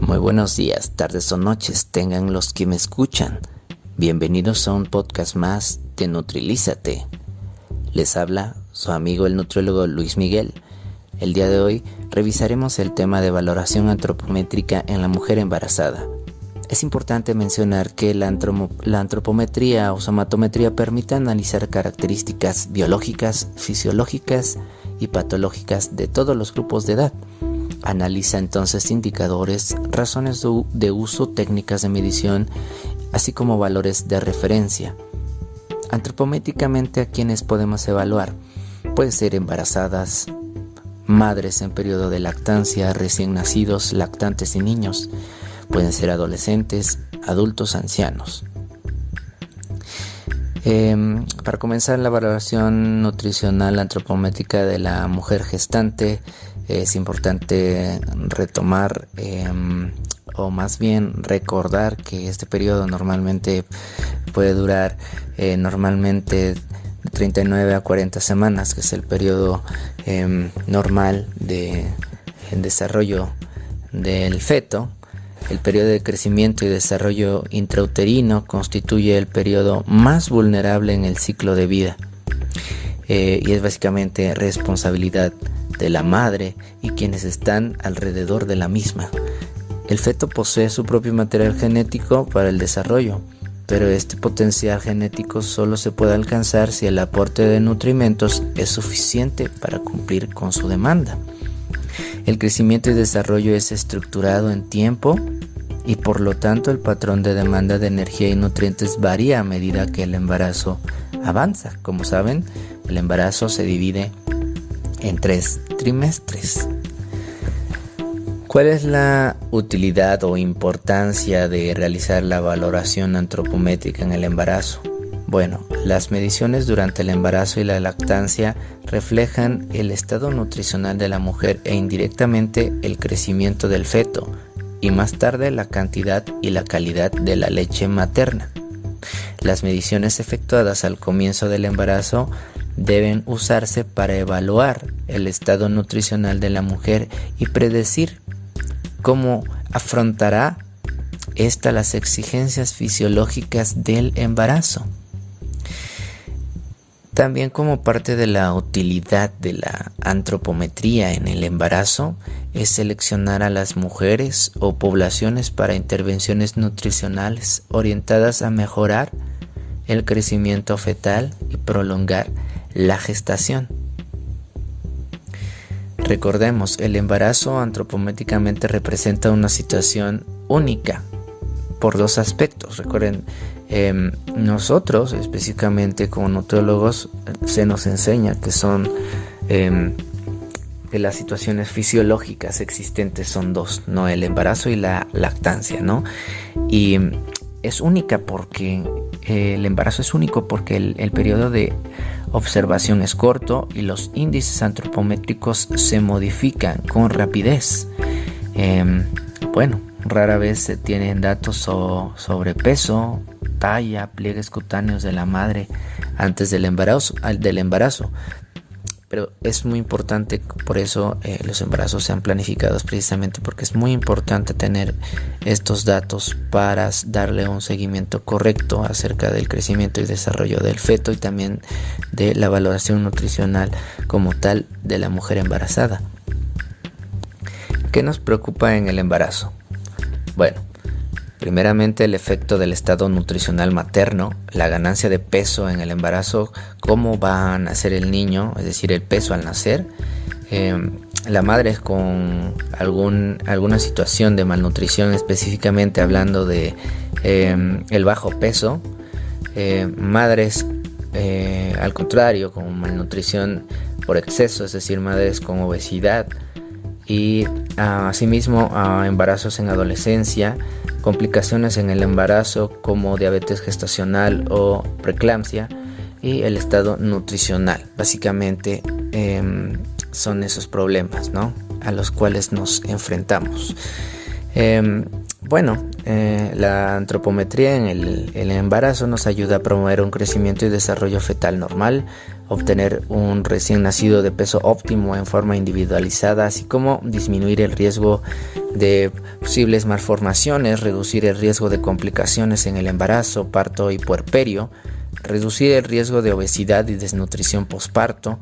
Muy buenos días, tardes o noches tengan los que me escuchan. Bienvenidos a un podcast más de Nutrilízate. Les habla su amigo el nutriólogo Luis Miguel. El día de hoy revisaremos el tema de valoración antropométrica en la mujer embarazada. Es importante mencionar que la antropometría o somatometría permite analizar características biológicas, fisiológicas y patológicas de todos los grupos de edad. Analiza entonces indicadores, razones de uso, técnicas de medición, así como valores de referencia. Antropométricamente, ¿a quiénes podemos evaluar? Puede ser embarazadas, madres en periodo de lactancia, recién nacidos, lactantes y niños. Pueden ser adolescentes, adultos, ancianos. Para comenzar la valoración nutricional antropométrica de la mujer gestante, es importante retomar o más bien recordar que este periodo normalmente puede durar normalmente de 39 a 40 semanas, que es el periodo normal de desarrollo del feto. El periodo de crecimiento y desarrollo intrauterino constituye el periodo más vulnerable en el ciclo de vida y es básicamente responsabilidad de la madre y quienes están alrededor de la misma. El feto posee su propio material genético para el desarrollo, pero este potencial genético solo se puede alcanzar si el aporte de nutrimentos es suficiente para cumplir con su demanda. El crecimiento y desarrollo es estructurado en tiempo y por lo tanto el patrón de demanda de energía y nutrientes varía a medida que el embarazo avanza. Como saben, el embarazo se divide en 3 trimestres. ¿Cuál es la utilidad o importancia de realizar la valoración antropométrica en el embarazo? Bueno, las mediciones durante el embarazo y la lactancia reflejan el estado nutricional de la mujer e indirectamente el crecimiento del feto y más tarde la cantidad y la calidad de la leche materna. Las mediciones efectuadas al comienzo del embarazo deben usarse para evaluar el estado nutricional de la mujer y predecir cómo afrontará esta las exigencias fisiológicas del embarazo. También como parte de la utilidad de la antropometría en el embarazo es seleccionar a las mujeres o poblaciones para intervenciones nutricionales orientadas a mejorar el crecimiento fetal y prolongar la gestación. Recordemos, el embarazo antropométricamente representa una situación única por 2 aspectos. Recuerden, nosotros específicamente como nutriólogos se nos enseña que son que las situaciones fisiológicas existentes son 2, ¿no? El embarazo y la lactancia, ¿no? Y es única porque el embarazo es único porque el periodo de observación es corto y los índices antropométricos se modifican con rapidez. Rara vez se tienen datos sobre peso, talla, pliegues cutáneos de la madre antes del embarazo. Pero es muy importante, por eso los embarazos sean planificados, precisamente porque es muy importante tener estos datos para darle un seguimiento correcto acerca del crecimiento y desarrollo del feto y también de la valoración nutricional como tal de la mujer embarazada. ¿Qué nos preocupa en el embarazo? Bueno, primeramente el efecto del estado nutricional materno, la ganancia de peso en el embarazo, cómo va a nacer el niño, es decir, el peso al nacer. La madre con alguna situación de malnutrición, específicamente hablando de el bajo peso. Madres al contrario, con malnutrición por exceso, es decir, madres con obesidad. Y asimismo embarazos en adolescencia, complicaciones en el embarazo como diabetes gestacional o preeclampsia y el estado nutricional. Básicamente son esos problemas, ¿no?, a los cuales nos enfrentamos. La antropometría en el embarazo nos ayuda a promover un crecimiento y desarrollo fetal normal, obtener un recién nacido de peso óptimo en forma individualizada, así como disminuir el riesgo de posibles malformaciones, reducir el riesgo de complicaciones en el embarazo, parto y puerperio, reducir el riesgo de obesidad y desnutrición posparto,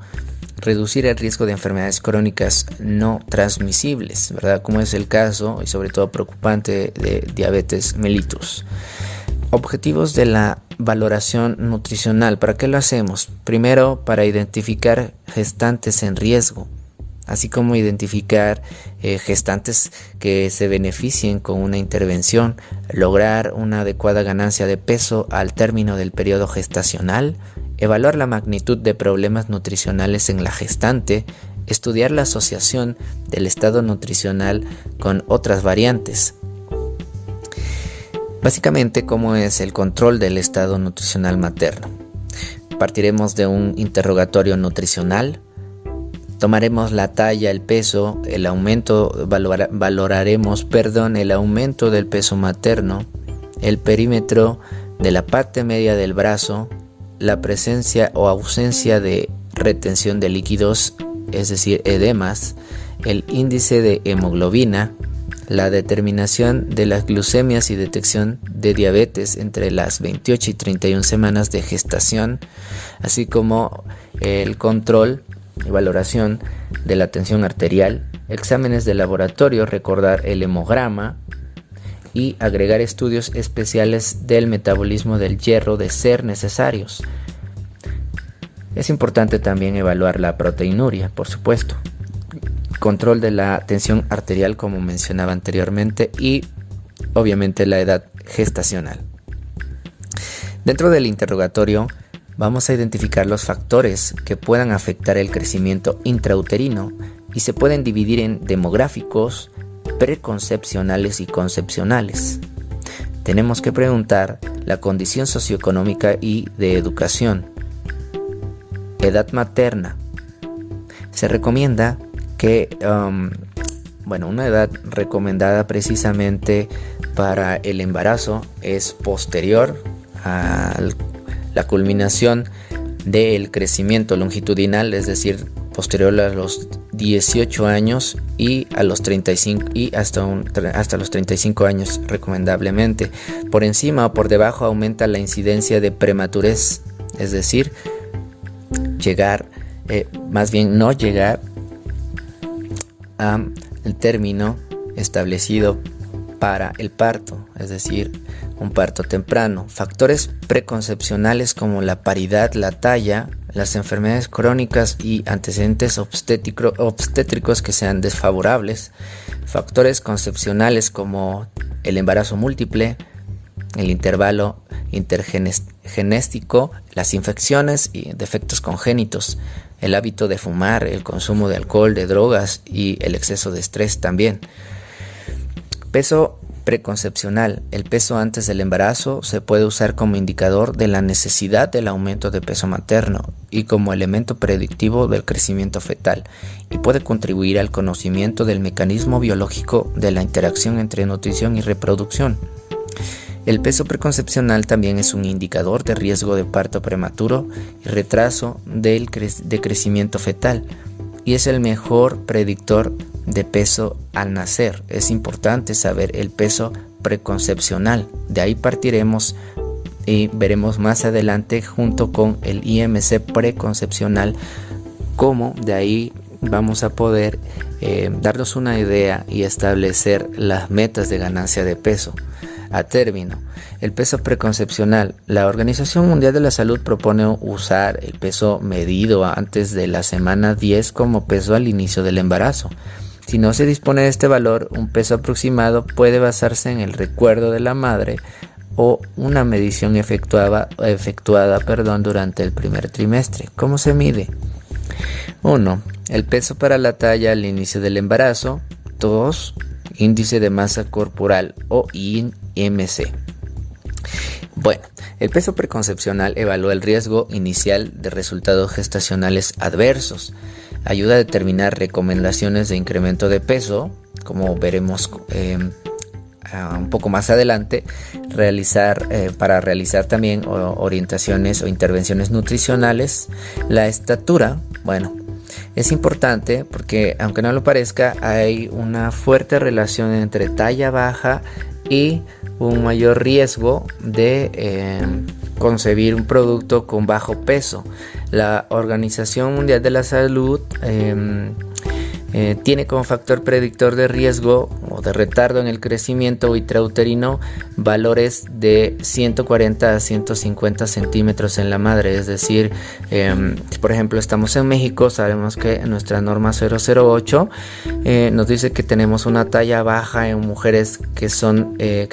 reducir el riesgo de enfermedades crónicas no transmisibles, ¿verdad? Como es el caso y sobre todo preocupante de diabetes mellitus. Objetivos de la valoración nutricional. ¿Para qué lo hacemos? Primero, para identificar gestantes en riesgo, así como identificar gestantes que se beneficien con una intervención, lograr una adecuada ganancia de peso al término del periodo gestacional, evaluar la magnitud de problemas nutricionales en la gestante, estudiar la asociación del estado nutricional con otras variantes. Básicamente, ¿cómo es el control del estado nutricional materno? Partiremos de un interrogatorio nutricional. Tomaremos la talla, el peso, el aumento, valoraremos el aumento del peso materno, el perímetro de la parte media del brazo, la presencia o ausencia de retención de líquidos, es decir, edemas, el índice de hemoglobina, la determinación de las glucemias y detección de diabetes entre las 28 y 31 semanas de gestación, así como el control y valoración de la tensión arterial, exámenes de laboratorio, recordar el hemograma y agregar estudios especiales del metabolismo del hierro de ser necesarios. Es importante también evaluar la proteinuria, por supuesto. Control de la tensión arterial, como mencionaba anteriormente, y obviamente la edad gestacional. Dentro del interrogatorio vamos a identificar los factores que puedan afectar el crecimiento intrauterino y se pueden dividir en demográficos, preconcepcionales y concepcionales. Tenemos que preguntar la condición socioeconómica y de educación. Edad materna. Se recomienda que, una edad recomendada precisamente para el embarazo es posterior a la culminación del crecimiento longitudinal, es decir, posterior a los 18 años y a los 35 y hasta los 35 años recomendablemente. Por encima o por debajo aumenta la incidencia de prematurez, es decir, no llegar al término establecido para el parto, es decir, un parto temprano. Factores preconcepcionales como la paridad, la talla, las enfermedades crónicas y antecedentes obstétricos que sean desfavorables. Factores concepcionales como el embarazo múltiple, el intervalo intergenéstico, las infecciones y defectos congénitos, el hábito de fumar, el consumo de alcohol, de drogas y el exceso de estrés también. Peso preconcepcional. El peso antes del embarazo se puede usar como indicador de la necesidad del aumento de peso materno y como elemento predictivo del crecimiento fetal, y puede contribuir al conocimiento del mecanismo biológico de la interacción entre nutrición y reproducción. El peso preconcepcional también es un indicador de riesgo de parto prematuro y retraso de crecimiento fetal, y es el mejor predictor de peso al nacer. Es importante saber el peso preconcepcional. De ahí partiremos y veremos más adelante junto con el IMC preconcepcional cómo de ahí vamos a poder darnos una idea y establecer las metas de ganancia de peso. A término, el peso preconcepcional. La Organización Mundial de la Salud propone usar el peso medido antes de la semana 10 como peso al inicio del embarazo. Si no se dispone de este valor, un peso aproximado puede basarse en el recuerdo de la madre o una medición efectuada durante el primer trimestre. ¿Cómo se mide? 1. El peso para la talla al inicio del embarazo. 2. Índice de masa corporal o IMC. Bueno, el peso preconcepcional evalúa el riesgo inicial de resultados gestacionales adversos. Ayuda a determinar recomendaciones de incremento de peso, como veremos un poco más adelante, para realizar también orientaciones o intervenciones nutricionales. La estatura, Es importante porque, aunque no lo parezca, hay una fuerte relación entre talla baja y un mayor riesgo de concebir un producto con bajo peso. La Organización Mundial de la Salud tiene como factor predictor de riesgo o de retardo en el crecimiento intrauterino valores de 140 a 150 centímetros en la madre. Es decir, por ejemplo, estamos en México, sabemos que nuestra norma 008 nos dice que tenemos una talla baja en mujeres que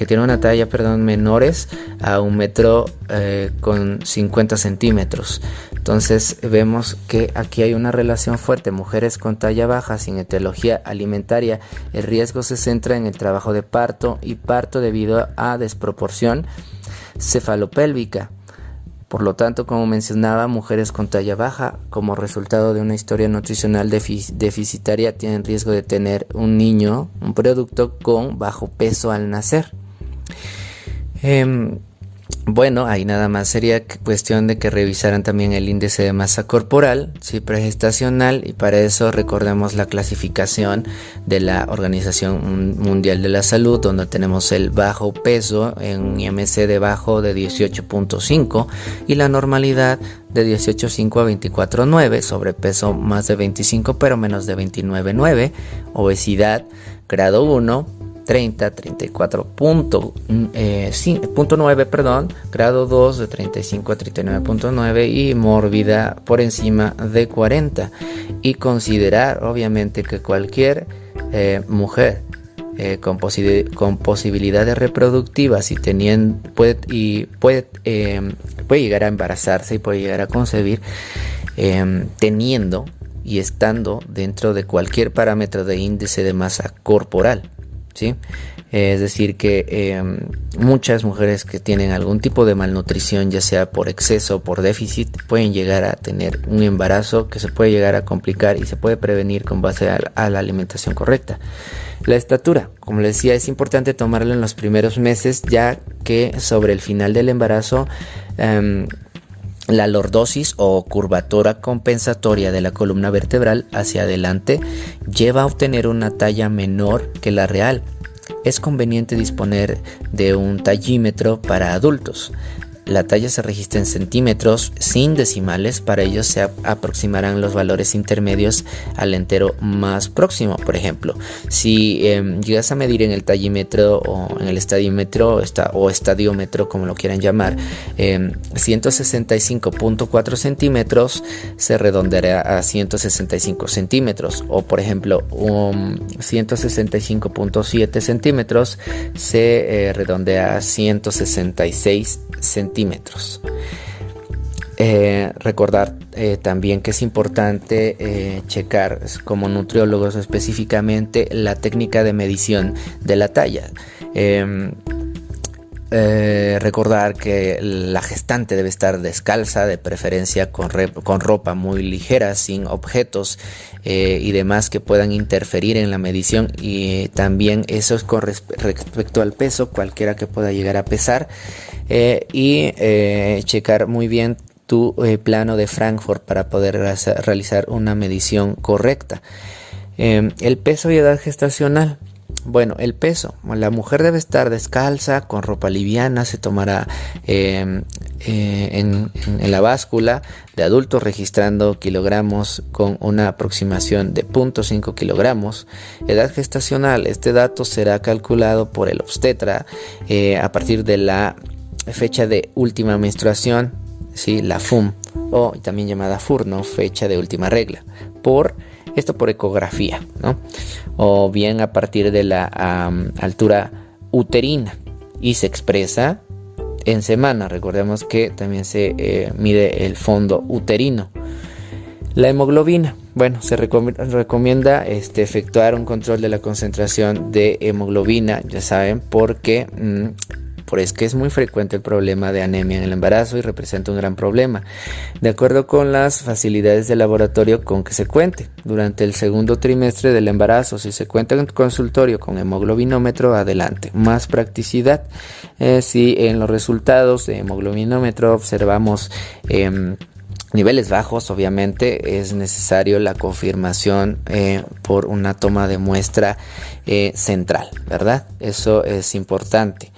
tienen una talla, menores a 1 metro con 50 centímetros. Entonces vemos que aquí hay una relación fuerte. Mujeres con talla baja sin etiología alimentaria, el riesgo se centra en el trabajo de parto y parto debido a desproporción cefalopélvica. Por lo tanto, como mencionaba, mujeres con talla baja como resultado de una historia nutricional deficitaria tienen riesgo de tener un niño, un producto con bajo peso al nacer. Bueno, ahí nada más sería cuestión de que revisaran también el índice de masa corporal, sí, pregestacional, y para eso recordemos la clasificación de la Organización Mundial de la Salud, donde tenemos el bajo peso en IMC debajo de 18.5 y la normalidad de 18.5 a 24.9, sobrepeso más de 25 pero menos de 29.9, obesidad grado 1, 34.9, grado 2 de 35 a 39.9 y mórbida por encima de 40, y considerar obviamente que cualquier mujer con posibilidades reproductivas y puede llegar a embarazarse y puede llegar a concebir teniendo y estando dentro de cualquier parámetro de índice de masa corporal, ¿sí? Es decir que muchas mujeres que tienen algún tipo de malnutrición, ya sea por exceso o por déficit, pueden llegar a tener un embarazo que se puede llegar a complicar y se puede prevenir con base a la alimentación correcta. La estatura, como les decía, es importante tomarlo en los primeros meses, ya que sobre el final del embarazo la lordosis o curvatura compensatoria de la columna vertebral hacia adelante lleva a obtener una talla menor que la real. Es conveniente disponer de un tallímetro para adultos. La talla se registra en centímetros sin decimales, para ello se aproximarán los valores intermedios al entero más próximo. Por ejemplo, si llegas a medir en el tallímetro o en el estadímetro o estadiómetro, como lo quieran llamar, 165.4 centímetros, se redondeará a 165 centímetros, o por ejemplo 165.7 centímetros se redondea a 166 centímetros. Recordar también que es importante checar como nutriólogos específicamente la técnica de medición de la talla. Recordar que la gestante debe estar descalza, de preferencia con ropa muy ligera, sin objetos y demás que puedan interferir en la medición, y también eso es con respecto al peso, cualquiera que pueda llegar a pesar, y checar muy bien tu plano de Frankfurt para poder realizar una medición correcta. El peso y edad gestacional. Bueno, el peso. La mujer debe estar descalza, con ropa liviana. Se tomará en la báscula de adultos, registrando kilogramos con una aproximación de 0.5 kilogramos. Edad gestacional. Este dato será calculado por el obstetra a partir de la fecha de última menstruación, ¿sí? La FUM, o también llamada FUR, ¿no? Fecha de última regla. Por ecografía, ¿no? O bien a partir de la altura uterina, y se expresa en semana. Recordemos que también se mide el fondo uterino. La hemoglobina. Bueno, se recomienda efectuar un control de la concentración de hemoglobina, ya saben, porque es que es muy frecuente el problema de anemia en el embarazo y representa un gran problema. De acuerdo con las facilidades de laboratorio con que se cuente durante el segundo trimestre del embarazo, si se cuenta en consultorio con hemoglobinómetro, adelante. Más practicidad. Si en los resultados de hemoglobinómetro observamos niveles bajos, obviamente, es necesario la confirmación por una toma de muestra central, ¿verdad? Eso es importante.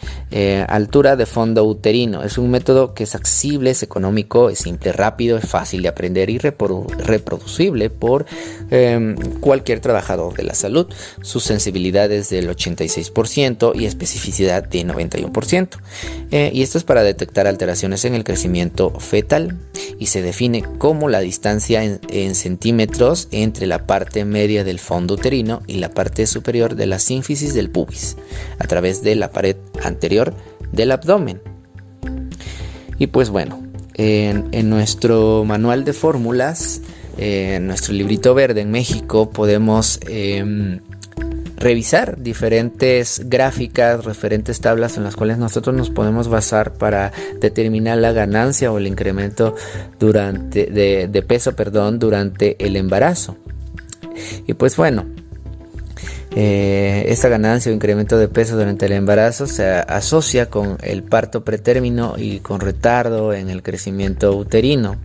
Altura de fondo uterino. Es un método que es accesible, es económico, es simple, rápido, es fácil de aprender y reproducible por cualquier trabajador de la salud. Su sensibilidad es del 86% y especificidad de 91%. Y esto es para detectar alteraciones en el crecimiento fetal y se define como la distancia en centímetros entre la parte media del fondo uterino y la parte superior de la sínfisis del pubis a través de la pared anterior del abdomen. Y pues bueno, en nuestro manual de fórmulas, en nuestro librito verde en México, podemos revisar diferentes gráficas, referentes tablas en las cuales nosotros nos podemos basar para determinar la ganancia o el incremento de peso durante el embarazo. Y pues bueno, esta ganancia o incremento de peso durante el embarazo se asocia con el parto pretérmino y con retardo en el crecimiento uterino.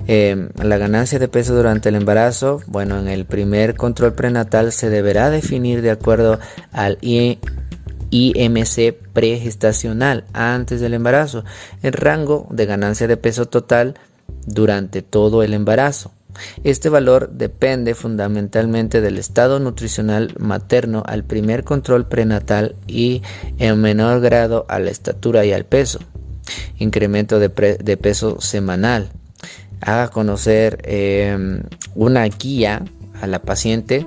La ganancia de peso durante el embarazo, bueno, en el primer control prenatal se deberá definir de acuerdo al IMC pregestacional antes del embarazo, el rango de ganancia de peso total durante todo el embarazo. Este valor depende fundamentalmente del estado nutricional materno al primer control prenatal y en menor grado a la estatura y al peso. Incremento de peso semanal. Haga conocer una guía a la paciente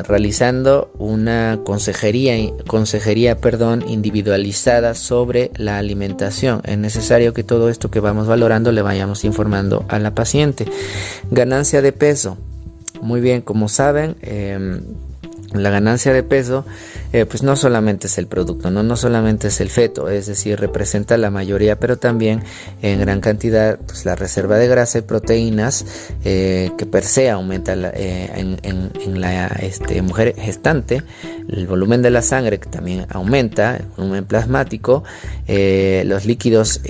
realizando una consejería individualizada sobre la alimentación. Es necesario que todo esto que vamos valorando le vayamos informando a la paciente. Ganancia de peso. Muy bien, como saben, la ganancia de peso pues no solamente es el producto, no solamente es el feto, es decir, representa la mayoría, pero también en gran cantidad pues la reserva de grasa y proteínas que per se aumenta en la mujer gestante, el volumen de la sangre que también aumenta, el volumen plasmático, los líquidos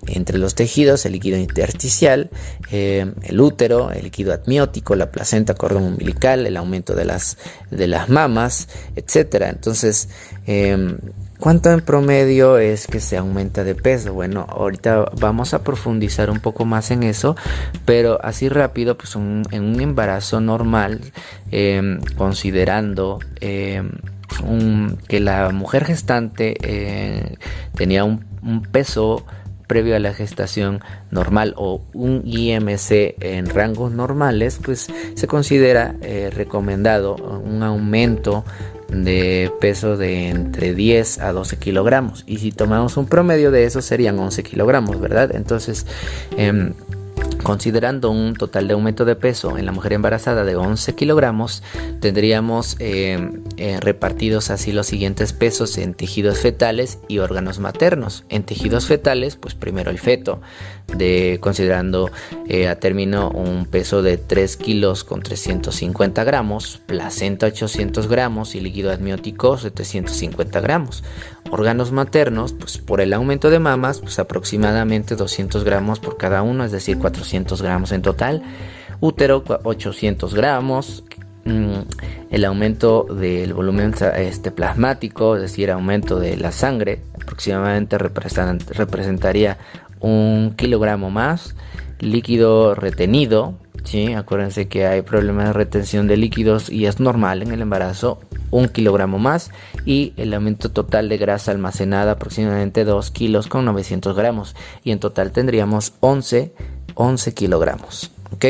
entre los tejidos, el líquido intersticial, el útero, el líquido amniótico, la placenta, cordón umbilical, el aumento de las mamas, etcétera. Entonces, ¿cuánto en promedio es que se aumenta de peso? Bueno, ahorita vamos a profundizar un poco más en eso, pero así rápido, pues en un embarazo normal, considerando que la mujer gestante tenía un peso previo a la gestación normal o un IMC en rangos normales, pues se considera recomendado un aumento de peso de entre 10 a 12 kilogramos, y si tomamos un promedio de eso serían 11 kilogramos, ¿verdad? Entonces, considerando un total de aumento de peso en la mujer embarazada de 11 kilogramos, tendríamos repartidos así los siguientes pesos en tejidos fetales y órganos maternos. En tejidos fetales, pues primero el feto, considerando a término un peso de 3 kilos con 350 gramos, placenta 800 gramos y líquido amniótico 750 gramos. Órganos maternos, pues por el aumento de mamas, pues aproximadamente 200 gramos por cada uno, es decir, 400 gramos en total. Útero, 800 gramos. El aumento del volumen plasmático, es decir, aumento de la sangre, aproximadamente representaría 1 kilogramo más. Líquido retenido, ¿sí? Acuérdense que hay problemas de retención de líquidos y es normal en el embarazo, 1 kilogramo más, y el aumento total de grasa almacenada aproximadamente 2 kilos con 900 gramos, y en total tendríamos 11 kilogramos, ¿ok?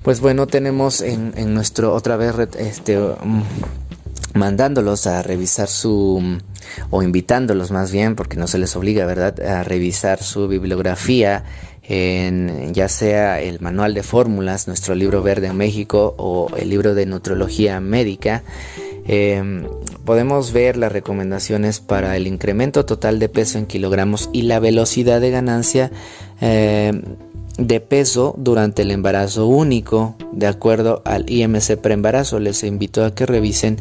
Pues bueno, tenemos en nuestro, otra vez mandándolos a revisar o invitándolos más bien, porque no se les obliga, ¿verdad?, a revisar su bibliografía, ya sea el manual de fórmulas, nuestro libro verde en México, o el libro de nutrología médica. Podemos ver las recomendaciones para el incremento total de peso en kilogramos y la velocidad de ganancia de peso durante el embarazo único, de acuerdo al IMC preembarazo. Les invito a que revisen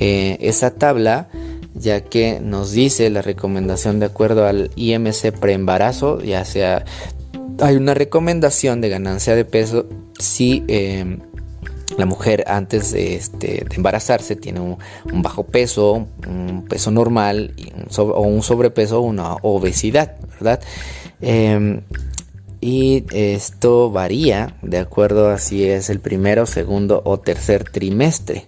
esa tabla, ya que nos dice la recomendación de acuerdo al IMC preembarazo, ya sea hay una recomendación de ganancia de peso si la mujer antes de embarazarse tiene un bajo peso, un peso normal o un sobrepeso o una obesidad, ¿verdad? Y esto varía de acuerdo a si es el primero, segundo o tercer trimestre.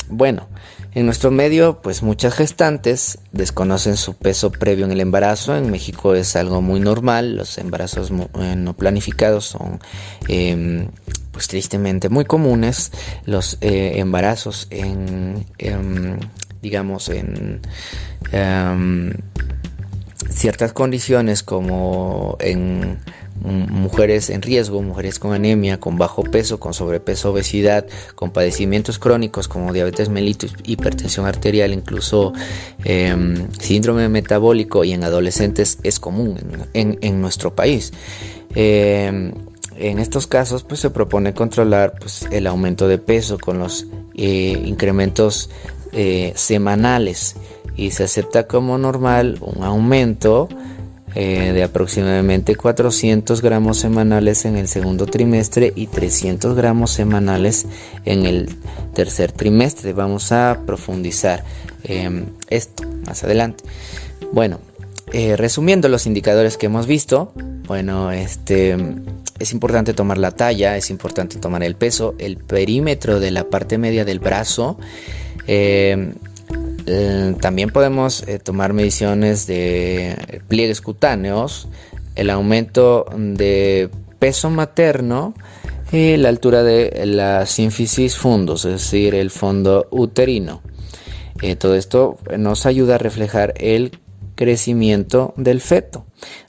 Bueno, en nuestro medio, pues muchas gestantes desconocen su peso previo en el embarazo. En México es algo muy normal. Los embarazos no planificados son, pues tristemente muy comunes. Los embarazos digamos, en ciertas condiciones, como en mujeres en riesgo, mujeres con anemia, con bajo peso, con sobrepeso, obesidad, con padecimientos crónicos como diabetes mellitus, hipertensión arterial, incluso síndrome metabólico, y en adolescentes es común en nuestro país. En estos casos, pues se propone controlar, pues, el aumento de peso con los incrementos semanales, y se acepta como normal un aumento de aproximadamente 400 gramos semanales en el segundo trimestre y 300 gramos semanales en el tercer trimestre. Vamos a profundizar esto más adelante. Bueno, resumiendo los indicadores que hemos visto, bueno, es importante tomar la talla, es importante tomar el peso, el perímetro de la parte media del brazo. También podemos tomar mediciones de pliegues cutáneos, el aumento de peso materno y la altura de la sínfisis fundus, es decir, el fondo uterino. Todo esto nos ayuda a reflejar el crecimiento del feto.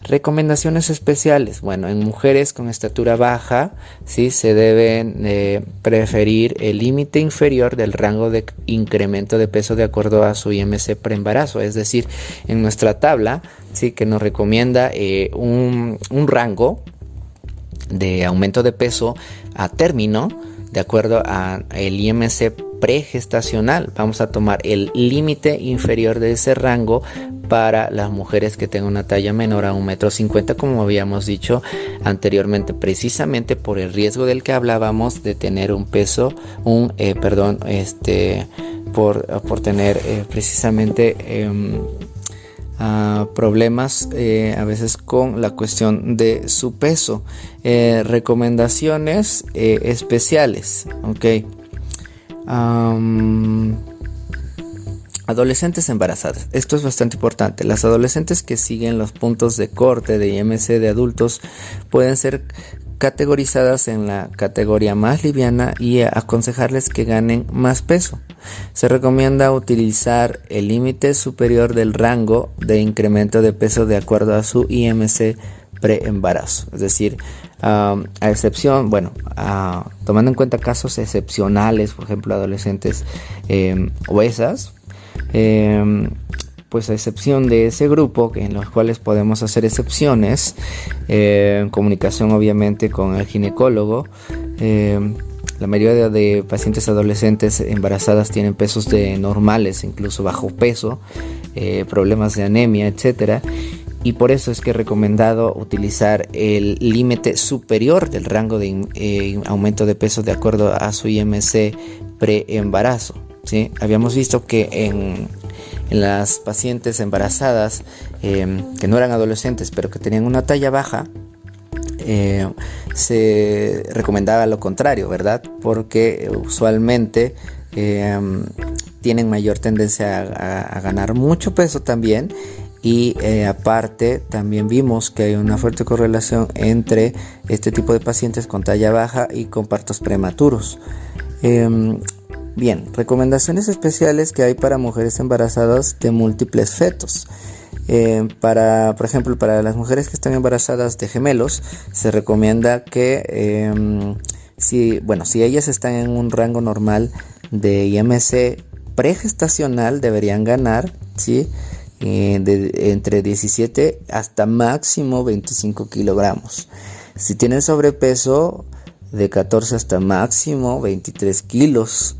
Recomendaciones especiales. Bueno, en mujeres con estatura baja, ¿sí?, se deben preferir el límite inferior del rango de incremento de peso de acuerdo a su IMC preembarazo. Es decir, en nuestra tabla, sí, que nos recomienda un rango de aumento de peso a término de acuerdo a el IMC pregestacional. Vamos a tomar el límite inferior de ese rango para las mujeres que tengan una talla menor a 1,50 m, como habíamos dicho anteriormente, precisamente por el riesgo del que hablábamos de tener un peso, por tener precisamente problemas a veces con la cuestión de su peso. Recomendaciones especiales, ok. Adolescentes embarazadas. Esto es bastante importante. Las adolescentes que siguen los puntos de corte de IMC de adultos pueden ser categorizadas en la categoría más liviana y aconsejarles que ganen más peso. Se recomienda utilizar el límite superior del rango de incremento de peso de acuerdo a su IMC preembarazo. Es decir, a excepción, tomando en cuenta casos excepcionales, por ejemplo, adolescentes obesas, pues a excepción de ese grupo en los cuales podemos hacer excepciones, en comunicación obviamente con el ginecólogo. La mayoría de pacientes adolescentes embarazadas tienen pesos normales, incluso bajo peso, problemas de anemia, etcétera. Y por eso es que es recomendado utilizar el límite superior del rango de aumento de peso de acuerdo a su IMC preembarazo, ¿sí? Habíamos visto que en las pacientes embarazadas que no eran adolescentes pero que tenían una talla baja, se recomendaba lo contrario, ¿verdad? Porque usualmente tienen mayor tendencia a ganar mucho peso también. Y aparte también vimos que hay una fuerte correlación entre este tipo de pacientes con talla baja y con partos prematuros. Bien, recomendaciones especiales que hay para mujeres embarazadas de múltiples fetos. Por ejemplo, para las mujeres que están embarazadas de gemelos, se recomienda que si ellas están en un rango normal de IMC pregestacional, deberían ganar, ¿sí?, entre 17 hasta máximo 25 kilogramos. Si tienen sobrepeso, de 14 hasta máximo 23 kilos.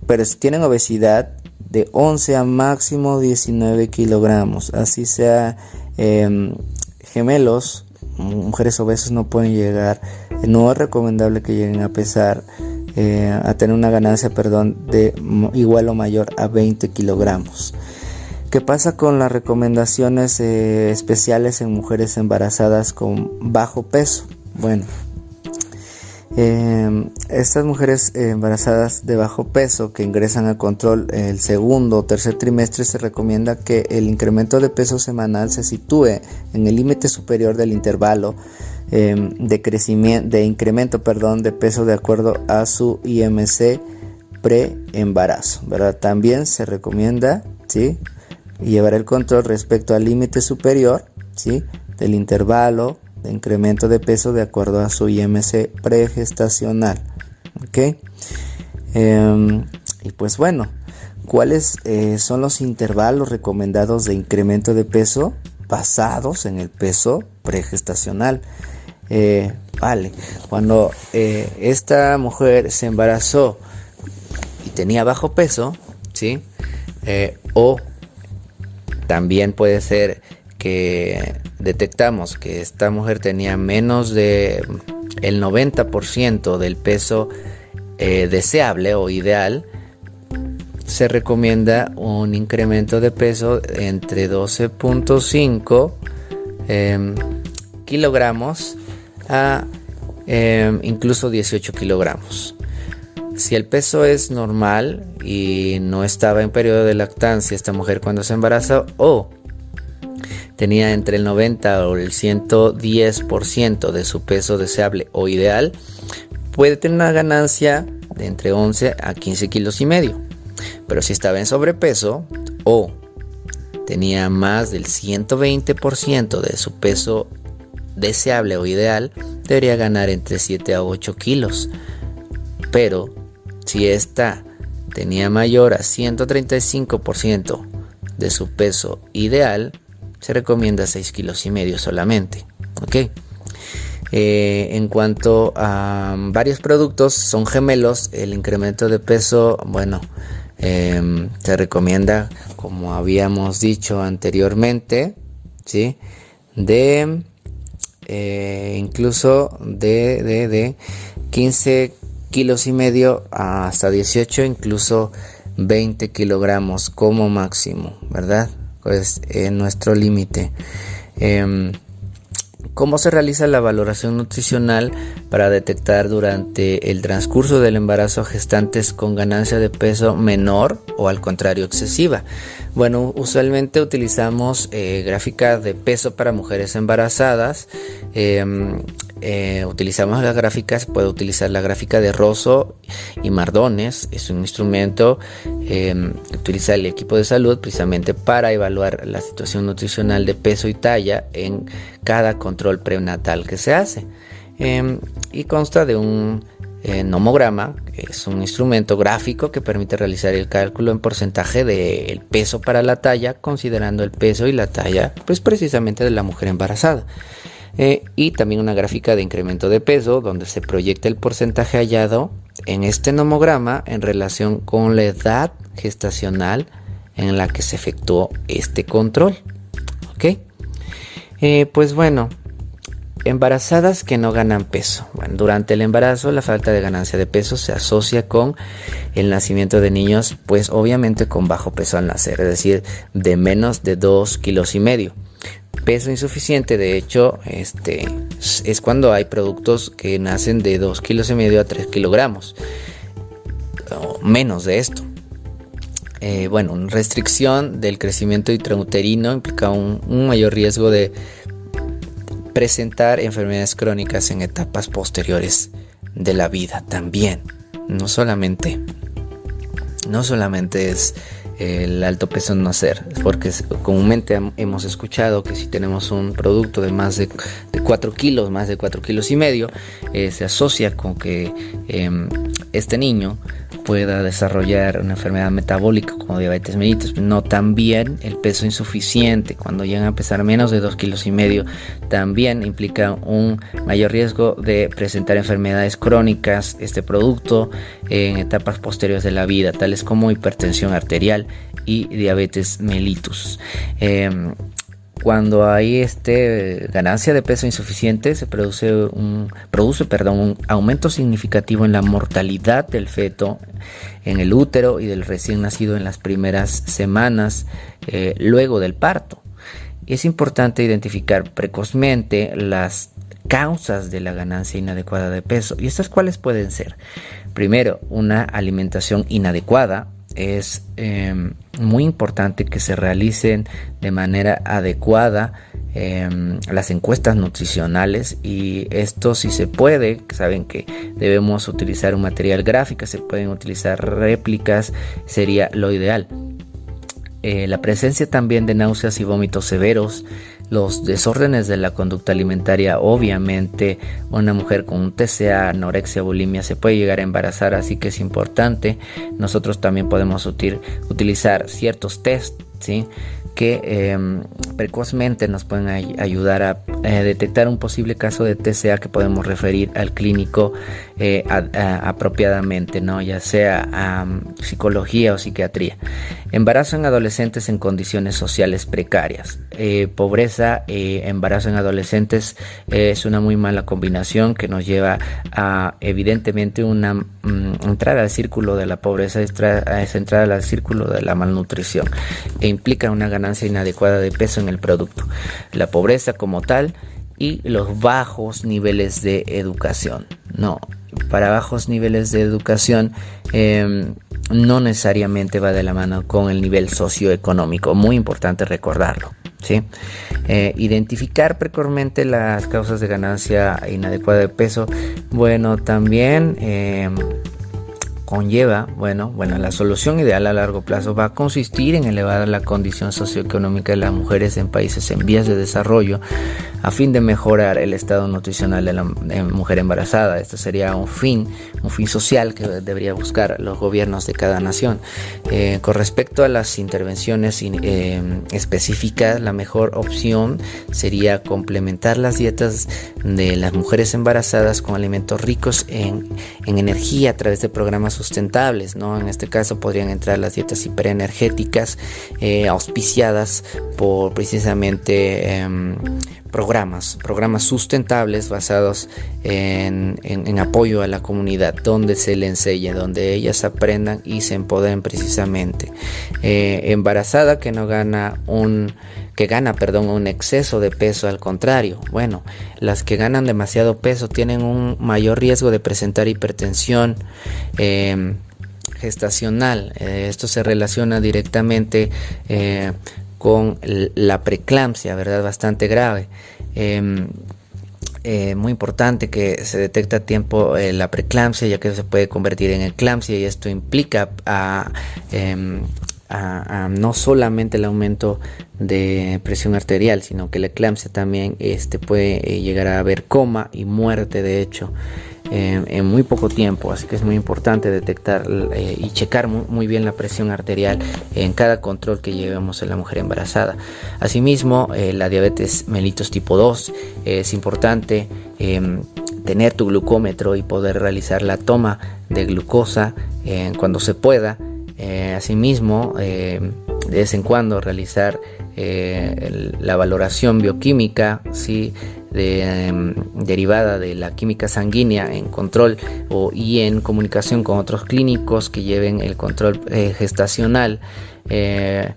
Pero si tienen obesidad, de 11 a máximo 19 kilogramos. Así sea gemelos, mujeres obesas no pueden llegar, no es recomendable que lleguen a pesar, a tener una ganancia, de igual o mayor a 20 kilogramos. ¿Qué pasa con las recomendaciones especiales en mujeres embarazadas con bajo peso? Bueno, estas mujeres embarazadas de bajo peso que ingresan a control el segundo o tercer trimestre, se recomienda que el incremento de peso semanal se sitúe en el límite superior del intervalo de incremento de peso de acuerdo a su IMC pre-embarazo, ¿verdad? También se recomienda, ¿sí?, llevar el control respecto al límite superior, ¿sí?, del intervalo de incremento de peso de acuerdo a su IMC pregestacional. ¿Ok? Y pues bueno, ¿cuáles son los intervalos recomendados de incremento de peso basados en el peso pregestacional? Cuando esta mujer se embarazó y tenía bajo peso, ¿sí?, o también puede ser que detectamos que esta mujer tenía menos de el 90% del peso deseable o ideal, se recomienda un incremento de peso entre 12.5 kilogramos a incluso 18 kilogramos. Si el peso es normal y no estaba en periodo de lactancia esta mujer cuando se embarazó, o tenía entre el 90 o el 110% de su peso deseable o ideal, puede tener una ganancia de entre 11 a 15 kilos y medio. Pero si estaba en sobrepeso o tenía más del 120% de su peso deseable o ideal, debería ganar entre 7 a 8 kilos. Pero si esta tenía mayor a 135% de su peso ideal, se recomienda 6 kilos y medio solamente. ¿Ok? En cuanto a varios productos, son gemelos, el incremento de peso, se recomienda, como habíamos dicho anteriormente, ¿sí?, de incluso de 15 kilos y medio hasta 18, incluso 20 kilogramos como máximo, ¿verdad? Pues nuestro límite. ¿Cómo se realiza la valoración nutricional para detectar durante el transcurso del embarazo gestantes con ganancia de peso menor o al contrario excesiva? Bueno, usualmente utilizamos gráficas de peso para mujeres embarazadas. Utilizamos las gráficas, puede utilizar la gráfica de Rosso y Mardones. Es un instrumento que utiliza el equipo de salud precisamente para evaluar la situación nutricional de peso y talla en cada control prenatal que se hace. Y consta de un nomograma, que es un instrumento gráfico que permite realizar el cálculo en porcentaje del peso para la talla, considerando el peso y la talla pues precisamente de la mujer embarazada. Y también una gráfica de incremento de peso donde se proyecta el porcentaje hallado en este nomograma en relación con la edad gestacional en la que se efectuó este control. ¿Ok? Pues bueno, embarazadas que no ganan peso. Bueno, durante el embarazo la falta de ganancia de peso se asocia con el nacimiento de niños, pues obviamente con bajo peso al nacer, es decir, de menos de 2 kilos y medio. Peso insuficiente, de hecho, es cuando hay productos que nacen de 2 kilos y medio a 3 kilogramos, o menos de esto. Una restricción del crecimiento intrauterino implica un mayor riesgo de presentar enfermedades crónicas en etapas posteriores de la vida también. No solamente es el alto peso en nacer, porque comúnmente hemos escuchado que si tenemos un producto de más de 4 kilos, más de 4 kilos y medio, se asocia con que este niño pueda desarrollar una enfermedad metabólica como diabetes mellitus. No, también el peso insuficiente, cuando llegan a pesar menos de 2 kilos y medio, también implica un mayor riesgo de presentar enfermedades crónicas, este producto, en etapas posteriores de la vida, tales como hipertensión arterial y diabetes mellitus. cuando hay ganancia de peso insuficiente, se produce un aumento significativo en la mortalidad del feto en el útero y del recién nacido en las primeras semanas luego del parto. Es importante identificar precozmente las causas de la ganancia inadecuada de peso. ¿Y estas cuáles pueden ser? Primero, una alimentación inadecuada. Es muy importante que se realicen de manera adecuada las encuestas nutricionales, y esto, si se puede, saben que debemos utilizar un material gráfico, se pueden utilizar réplicas, sería lo ideal. La presencia también de náuseas y vómitos severos, los desórdenes de la conducta alimentaria. Obviamente una mujer con un TCA, anorexia, bulimia se puede llegar a embarazar, así que es importante. Nosotros también podemos utilizar ciertos test, ¿sí?, que precozmente nos pueden ayudar a detectar un posible caso de TCA, que podemos referir al clínico apropiadamente, ¿no?, ya sea a psicología o psiquiatría. Embarazo en adolescentes en condiciones sociales precarias. Pobreza, embarazo en adolescentes es una muy mala combinación que nos lleva a, evidentemente, una entrar al círculo de la pobreza, es entrar al círculo de la malnutrición, e implica una ganancia inadecuada de peso en el producto. La pobreza como tal y los bajos niveles de educación. No, para bajos niveles de educación no necesariamente va de la mano con el nivel socioeconómico. Muy importante recordarlo, ¿sí? Identificar precozmente las causas de ganancia inadecuada de peso. Bueno, también conlleva, la solución ideal a largo plazo va a consistir en elevar la condición socioeconómica de las mujeres en países en vías de desarrollo, a fin de mejorar el estado nutricional de la mujer embarazada. Esto sería un fin social que debería buscar los gobiernos de cada nación. Con respecto a las intervenciones específicas, la mejor opción sería complementar las dietas de las mujeres embarazadas con alimentos ricos en energía a través de programas sustentables, ¿no? En este caso podrían entrar las dietas hiperenergéticas auspiciadas por precisamente programas sustentables basados en apoyo a la comunidad, donde se le enseñe, donde ellas aprendan y se empoderen precisamente. Embarazada que gana un exceso de peso, al contrario, las que ganan demasiado peso tienen un mayor riesgo de presentar hipertensión gestacional. Esto se relaciona directamente con la preeclampsia, ¿verdad? Bastante grave. Muy importante que se detecte a tiempo la preeclampsia, ya que se puede convertir en eclampsia, y esto implica no solamente el aumento de presión arterial, sino que la eclampsia también puede llegar a haber coma y muerte, de hecho, en muy poco tiempo. Así que es muy importante detectar y checar muy bien la presión arterial en cada control que llevemos en la mujer embarazada. Asimismo, la diabetes mellitus tipo 2, es importante tener tu glucómetro y poder realizar la toma de glucosa cuando se pueda. Asimismo, de vez en cuando realizar la valoración bioquímica, ¿sí?, derivada de la química sanguínea en control y en comunicación con otros clínicos que lleven el control gestacional. ¿Qué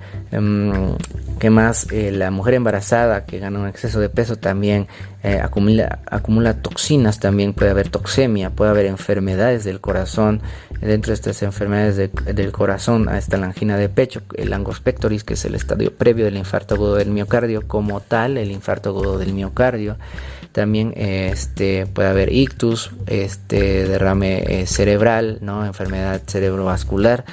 más? La mujer embarazada que gana un exceso de peso también acumula toxinas, también puede haber toxemia, puede haber enfermedades del corazón. Dentro de estas enfermedades del corazón está la angina de pecho, el angos pectoris, que es el estadio previo del infarto agudo del miocardio, como tal, el infarto agudo del miocardio. También puede haber ictus, derrame cerebral, ¿no?, enfermedad cerebrovascular.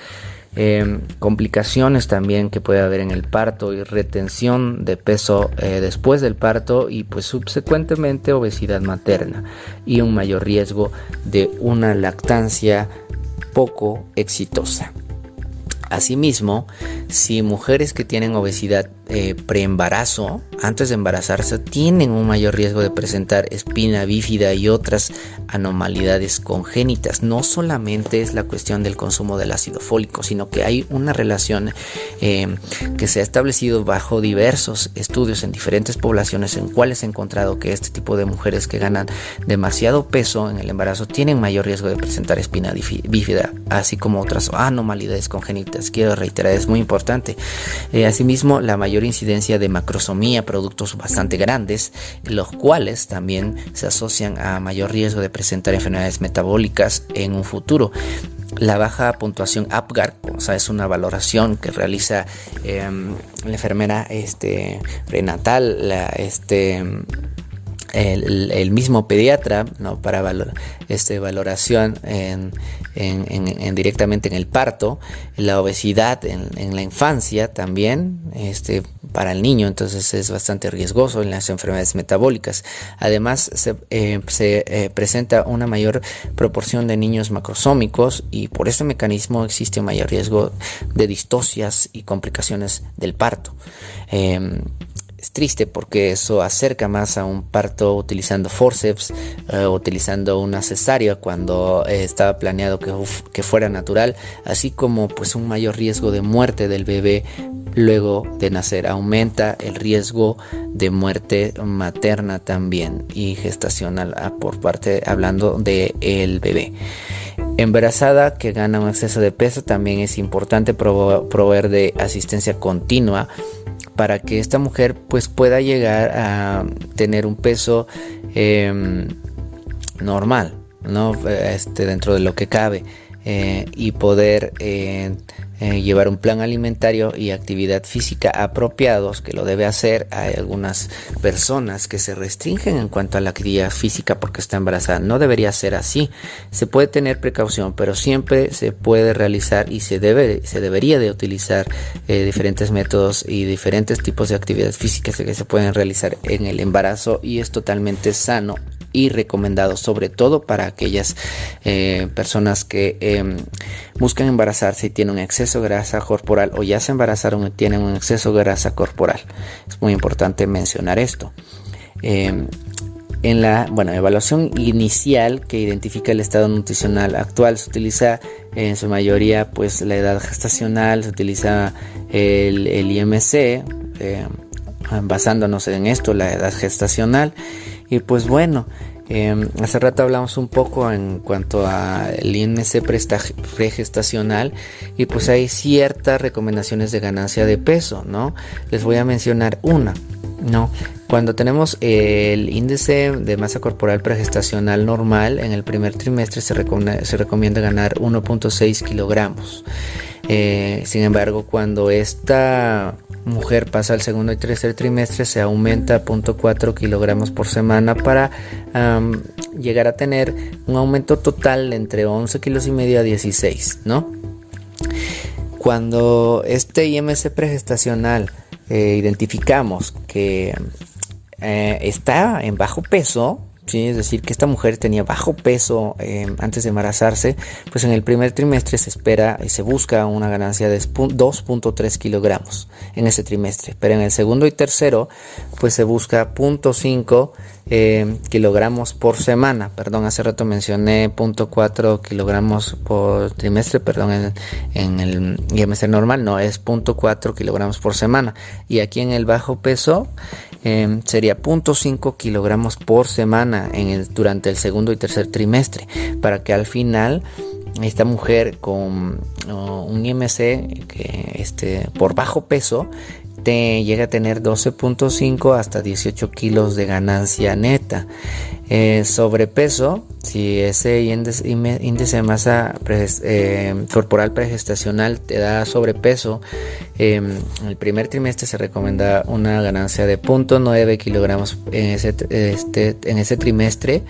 Complicaciones también que puede haber en el parto y retención de peso después del parto, y pues subsecuentemente obesidad materna y un mayor riesgo de una lactancia poco exitosa. Asimismo, si mujeres que tienen obesidad preembarazo, antes de embarazarse, tienen un mayor riesgo de presentar espina bífida y otras anormalidades congénitas. No solamente es la cuestión del consumo del ácido fólico, sino que hay una relación que se ha establecido bajo diversos estudios en diferentes poblaciones, en cuales se ha encontrado que este tipo de mujeres que ganan demasiado peso en el embarazo tienen mayor riesgo de presentar espina bífida, así como otras anormalidades congénitas. Quiero reiterar, es muy importante. Asimismo, la mayor incidencia de macrosomía, productos bastante grandes, los cuales también se asocian a mayor riesgo de presentar enfermedades metabólicas en un futuro. La baja puntuación APGAR, o sea, es una valoración que realiza la enfermera prenatal, el mismo pediatra, ¿no? Para valoración directamente en el parto, la obesidad en la infancia también, para el niño, entonces es bastante riesgoso en las enfermedades metabólicas. Además, se presenta una mayor proporción de niños macrosómicos y por este mecanismo existe un mayor riesgo de distocias y complicaciones del parto. Es triste porque eso acerca más a un parto utilizando forceps, utilizando una cesárea cuando estaba planeado que fuera natural, así como pues un mayor riesgo de muerte del bebé luego de nacer. Aumenta el riesgo de muerte materna también y gestacional hablando del bebé. Embarazada que gana un exceso de peso, también es importante proveer de asistencia continua para que esta mujer pues pueda llegar a tener un peso normal, ¿no? Dentro de lo que cabe, y poder llevar un plan alimentario y actividad física apropiados, que lo debe hacer. Hay algunas personas que se restringen en cuanto a la actividad física porque está embarazada. No debería ser así. Se puede tener precaución, pero siempre se puede realizar y se debería de utilizar diferentes métodos y diferentes tipos de actividades físicas que se pueden realizar en el embarazo, y es totalmente sano y recomendado, sobre todo para aquellas personas que buscan embarazarse y tienen un exceso de grasa corporal, o ya se embarazaron y tienen un exceso de grasa corporal. Es muy importante mencionar esto. En la evaluación inicial que identifica el estado nutricional actual, se utiliza en su mayoría pues la edad gestacional, se utiliza el IMC, basándonos en esto, la edad gestacional. Y pues bueno, hace rato hablamos un poco en cuanto al IMC pregestacional, y pues hay ciertas recomendaciones de ganancia de peso, ¿no? Les voy a mencionar una, ¿no? Cuando tenemos el índice de masa corporal pregestacional normal, en el primer trimestre se recomienda ganar 1.6 kilogramos. Sin embargo, cuando esta mujer pasa al segundo y tercer trimestre, se aumenta a 0.4 kilogramos por semana para llegar a tener un aumento total de entre 11 kilos y medio a 16, ¿no? Cuando este IMC pregestacional identificamos que está en bajo peso, ¿sí? Es decir, que esta mujer tenía bajo peso antes de embarazarse, pues en el primer trimestre se espera y se busca una ganancia de 2.3 kilogramos en ese trimestre, pero en el segundo y tercero pues se busca 0.5 kilogramos por semana. Perdón, hace rato mencioné 0.4 kilogramos por trimestre, perdón, en el IMC normal, no, es 0.4 kilogramos por semana, y aquí en el bajo peso sería 0.5 kilogramos por semana durante el segundo y tercer trimestre, para que al final esta mujer con un IMC que por bajo peso llega a tener 12.5 hasta 18 kilos de ganancia neta. Sobrepeso, si ese índice de masa corporal pregestacional te da sobrepeso, en el primer trimestre se recomienda una ganancia de 0.9 kilogramos en ese trimestre,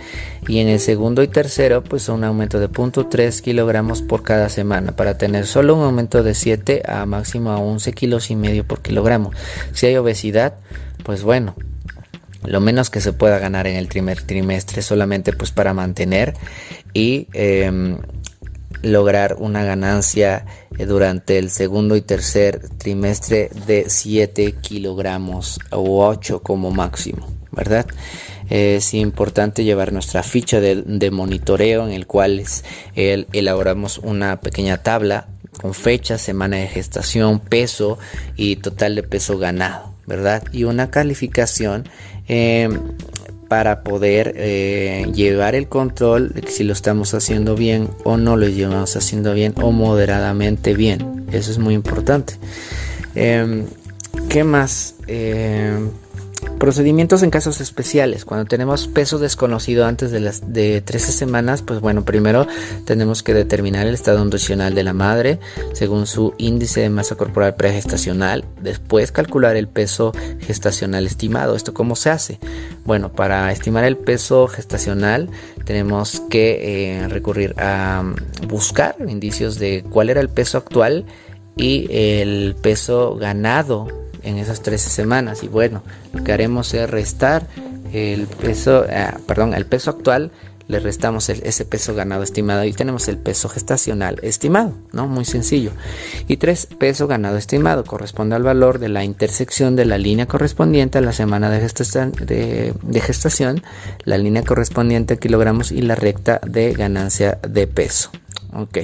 y en el segundo y tercero pues un aumento de 0.3 kilogramos por cada semana, para tener solo un aumento de 7 a máximo a 11 kilos y medio por kilogramo. Si hay obesidad, pues bueno, lo menos que se pueda ganar en el primer trimestre, solamente pues para mantener y lograr una ganancia durante el segundo y tercer trimestre de 7 kilogramos o 8 como máximo, ¿verdad? Es importante llevar nuestra ficha de monitoreo, en el cual elaboramos una pequeña tabla con fecha, semana de gestación, peso y total de peso ganado, ¿verdad? Y una calificación para poder llevar el control de que si lo estamos haciendo bien o no lo llevamos haciendo bien o moderadamente bien. Eso es muy importante. ¿Qué más? Procedimientos en casos especiales. Cuando tenemos peso desconocido antes de 13 semanas, pues bueno, primero tenemos que determinar el estado nutricional de la madre según su índice de masa corporal pregestacional. Después calcular el peso gestacional estimado. ¿Esto cómo se hace? Bueno, para estimar el peso gestacional tenemos que recurrir a buscar indicios de cuál era el peso actual y el peso ganado en esas 13 semanas. Y bueno, lo que haremos es restar el peso actual, le restamos ese peso ganado estimado y tenemos el peso gestacional estimado, ¿no? Muy sencillo. Y 3, peso ganado estimado corresponde al valor de la intersección de la línea correspondiente a la semana de gestación, la línea correspondiente a kilogramos y la recta de ganancia de peso. Ok.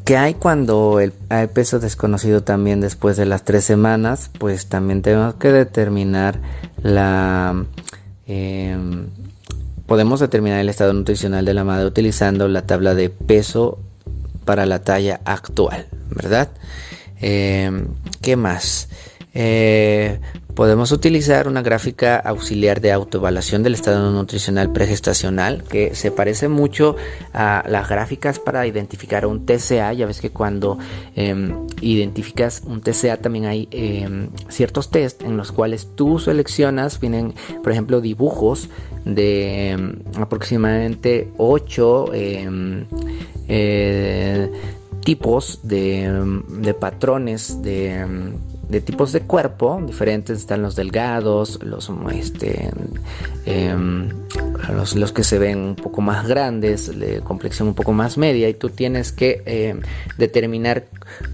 ¿Qué hay cuando hay peso desconocido también después de las 3 semanas? Pues también tenemos que determinar podemos determinar el estado nutricional de la madre utilizando la tabla de peso para la talla actual, ¿verdad? ¿Qué más? Podemos utilizar una gráfica auxiliar de autoevaluación del estado nutricional pregestacional, que se parece mucho a las gráficas para identificar un TCA. Ya ves que cuando identificas un TCA también hay ciertos test en los cuales tú seleccionas, vienen por ejemplo dibujos de aproximadamente 8 tipos de patrones de tipos de cuerpo diferentes. Están los delgados, los que se ven un poco más grandes, de complexión un poco más media, y tú tienes que determinar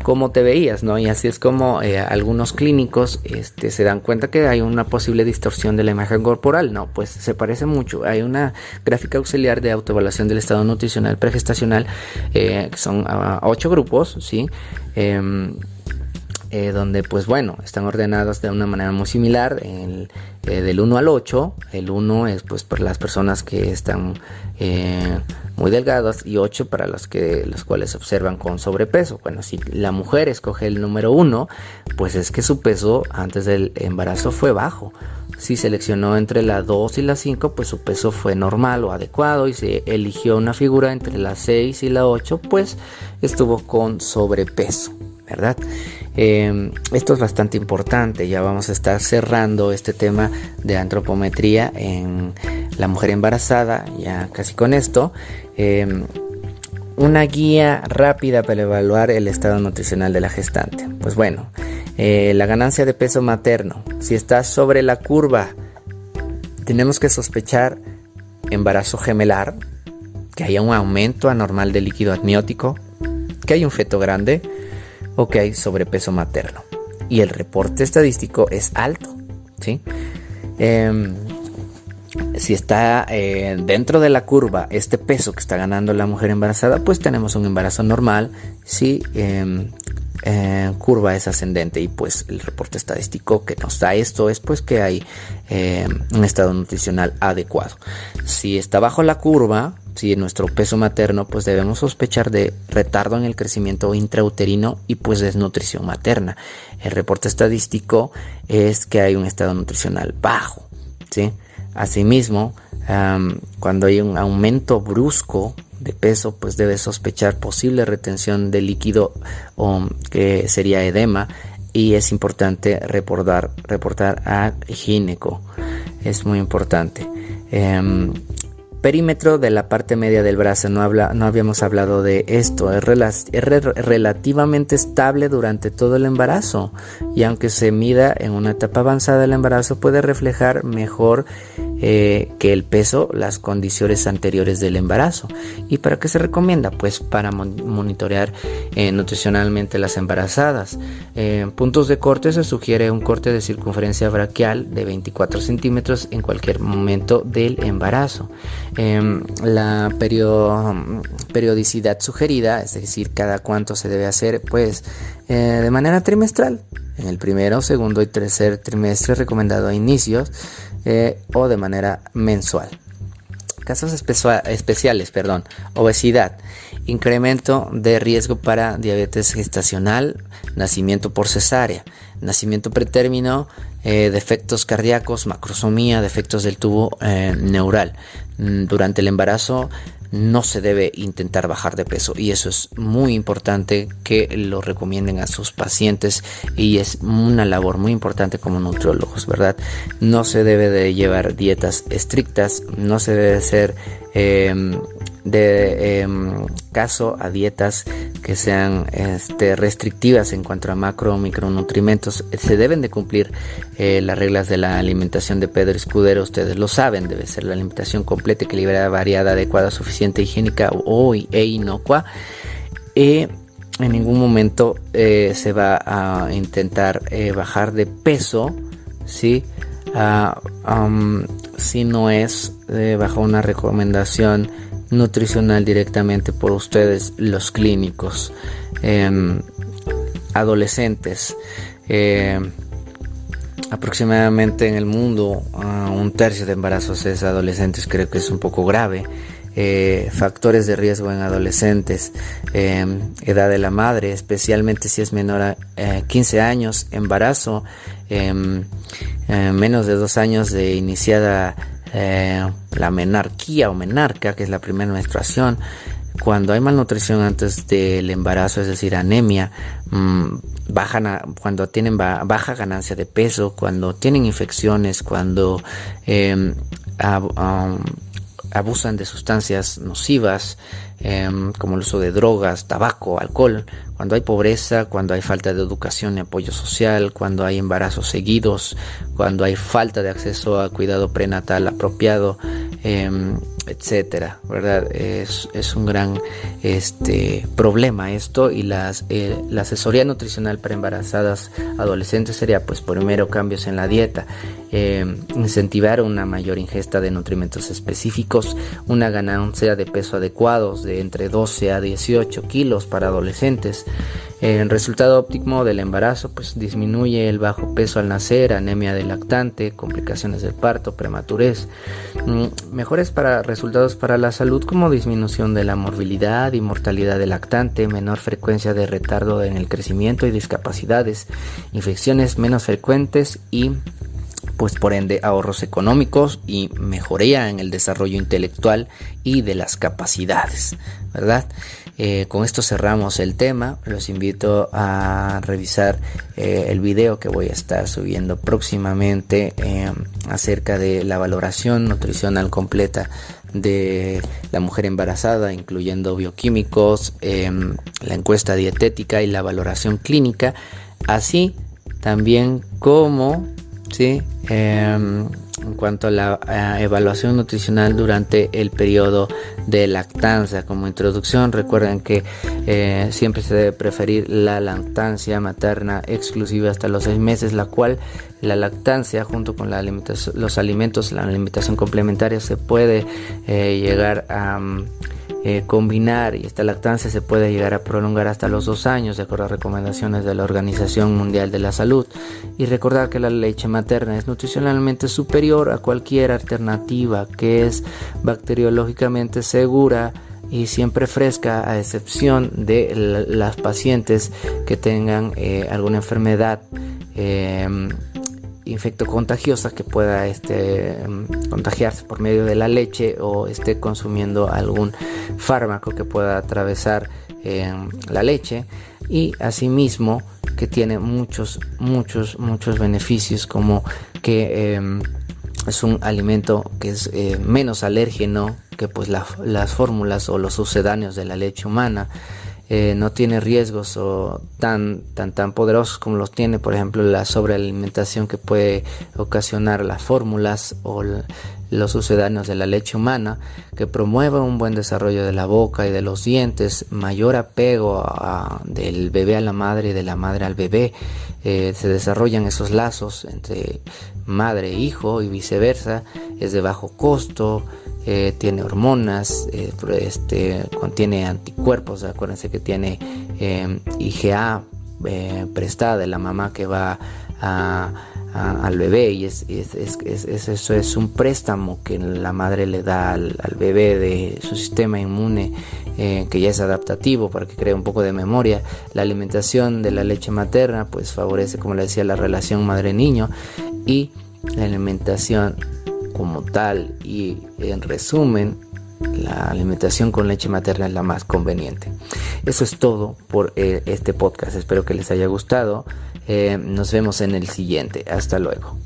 cómo te veías, ¿no? Y así es como algunos clínicos se dan cuenta que hay una posible distorsión de la imagen corporal. No, pues se parece mucho. Hay una gráfica auxiliar de autoevaluación del estado nutricional pregestacional, que son 8 grupos, ¿sí? Donde pues bueno, están ordenados de una manera muy similar, del 1 al 8. El 1 es pues para las personas que están muy delgadas, y 8 para los cuales observan con sobrepeso. Bueno, si la mujer escoge el número 1, pues es que su peso antes del embarazo fue bajo. Si seleccionó entre la 2 y la 5, pues su peso fue normal o adecuado, y si eligió una figura entre la 6 y la 8, pues estuvo con sobrepeso, ¿verdad? Esto es bastante importante. Ya vamos a estar cerrando este tema de antropometría en la mujer embarazada, ya casi con esto. Una guía rápida para evaluar el estado nutricional de la gestante. Pues bueno, la ganancia de peso materno. Si está sobre la curva, tenemos que sospechar embarazo gemelar, que haya un aumento anormal de líquido amniótico, que hay un feto grande, o que hay sobrepeso materno y el reporte estadístico es alto, ¿sí? Si está dentro de la curva este peso que está ganando la mujer embarazada, pues tenemos un embarazo normal. Si curva es ascendente, y pues el reporte estadístico que nos da esto es pues que hay un estado nutricional adecuado. Si está bajo la curva, si nuestro peso materno, pues debemos sospechar de retardo en el crecimiento intrauterino y pues desnutrición materna. El reporte estadístico es que hay un estado nutricional bajo, ¿sí? Asimismo, cuando hay un aumento brusco de peso, pues debe sospechar posible retención de líquido, que sería edema, y es importante reportar a gineco. Es muy importante. Perímetro de la parte media del brazo, no habíamos hablado de esto. Es relativamente estable durante todo el embarazo, y aunque se mida en una etapa avanzada del embarazo, puede reflejar mejor que el peso las condiciones anteriores del embarazo. ¿Y para qué se recomienda? Pues para monitorear nutricionalmente las embarazadas. Puntos de corte: se sugiere un corte de circunferencia braquial de 24 centímetros en cualquier momento del embarazo. La periodicidad sugerida, es decir, cada cuánto se debe hacer, pues de manera trimestral, en el primero, segundo y tercer trimestre recomendado a inicios, o de manera mensual. Casos especiales, obesidad, incremento de riesgo para diabetes gestacional, nacimiento por cesárea, nacimiento pretérmino, defectos cardíacos, macrosomía, defectos del tubo neural. Durante el embarazo no se debe intentar bajar de peso, y eso es muy importante que lo recomienden a sus pacientes, y es una labor muy importante como nutriólogos, ¿verdad? No se debe de llevar dietas estrictas, no se debe hacer caso a dietas que sean restrictivas en cuanto a macro o micronutrientes. Se deben de cumplir las reglas de la alimentación de Pedro Escudero. Ustedes lo saben, debe ser la alimentación completa, equilibrada, variada, adecuada, suficiente, higiénica e inocua. En ningún momento se va a intentar bajar de peso, ¿sí? Si no es bajo una recomendación nutricional directamente por ustedes, los clínicos. Adolescentes, aproximadamente en el mundo un tercio de embarazos es adolescentes. Creo que es un poco grave. Factores de riesgo en adolescentes: edad de la madre, especialmente si es menor a 15 años, embarazo, menos de 2 años de iniciada la menarquía o menarca, que es la primera menstruación. Cuando hay malnutrición antes del embarazo, es decir, anemia, cuando tienen baja ganancia de peso, cuando tienen infecciones, cuando abusan de sustancias nocivas, como el uso de drogas, tabaco, alcohol, cuando hay pobreza, cuando hay falta de educación y apoyo social, cuando hay embarazos seguidos, cuando hay falta de acceso a cuidado prenatal apropiado, etcétera, ¿verdad? Es un gran problema esto. Y la asesoría nutricional para embarazadas adolescentes sería, pues, primero, cambios en la dieta, incentivar una mayor ingesta de nutrimentos específicos, una ganancia de peso adecuados de entre 12 a 18 kilos para adolescentes. El resultado óptimo del embarazo, pues, disminuye el bajo peso al nacer, anemia del lactante, complicaciones del parto, prematurez. Mejores resultados para la salud, como disminución de la morbilidad y mortalidad del lactante, menor frecuencia de retardo en el crecimiento y discapacidades, infecciones menos frecuentes y, pues, por ende, ahorros económicos y mejoría en el desarrollo intelectual y de las capacidades, ¿verdad? Con esto cerramos el tema. Los invito a revisar el video que voy a estar subiendo próximamente acerca de la valoración nutricional completa de la mujer embarazada, incluyendo bioquímicos, la encuesta dietética y la valoración clínica, así también como, ¿sí?, en cuanto a la evaluación nutricional durante el periodo de lactancia. Como introducción, recuerden que siempre se debe preferir la lactancia materna exclusiva hasta los 6 meses, la cual la lactancia junto con los alimentos, la alimentación complementaria, se puede llegar a combinar, y esta lactancia se puede llegar a prolongar hasta los 2 años, de acuerdo a recomendaciones de la Organización Mundial de la Salud. Y recordar que la leche materna es nutricionalmente superior a cualquier alternativa, que es bacteriológicamente segura y siempre fresca, a excepción de las pacientes que tengan alguna enfermedad infectocontagiosa que pueda contagiarse por medio de la leche, o esté consumiendo algún fármaco que pueda atravesar la leche. Y asimismo que tiene muchos beneficios, como que es un alimento que es menos alérgeno que, pues, las fórmulas o los sucedáneos de la leche humana. No tiene riesgos tan poderosos como los tiene, por ejemplo, la sobrealimentación que puede ocasionar las fórmulas o los sucedáneos de la leche humana, que promueve un buen desarrollo de la boca y de los dientes, mayor apego del bebé a la madre y de la madre al bebé. Se desarrollan esos lazos entre madre e hijo y viceversa. Es de bajo costo, tiene hormonas, contiene anticuerpos. Acuérdense que tiene IgA prestada de la mamá que va al bebé, y eso es un préstamo que la madre le da al bebé de su sistema inmune, que ya es adaptativo para que cree un poco de memoria. La alimentación de la leche materna pues favorece, como le decía, la relación madre-niño, y la alimentación como tal, y en resumen, la alimentación con leche materna es la más conveniente. Eso es todo por este podcast. Espero que les haya gustado. Nos vemos en el siguiente. Hasta luego.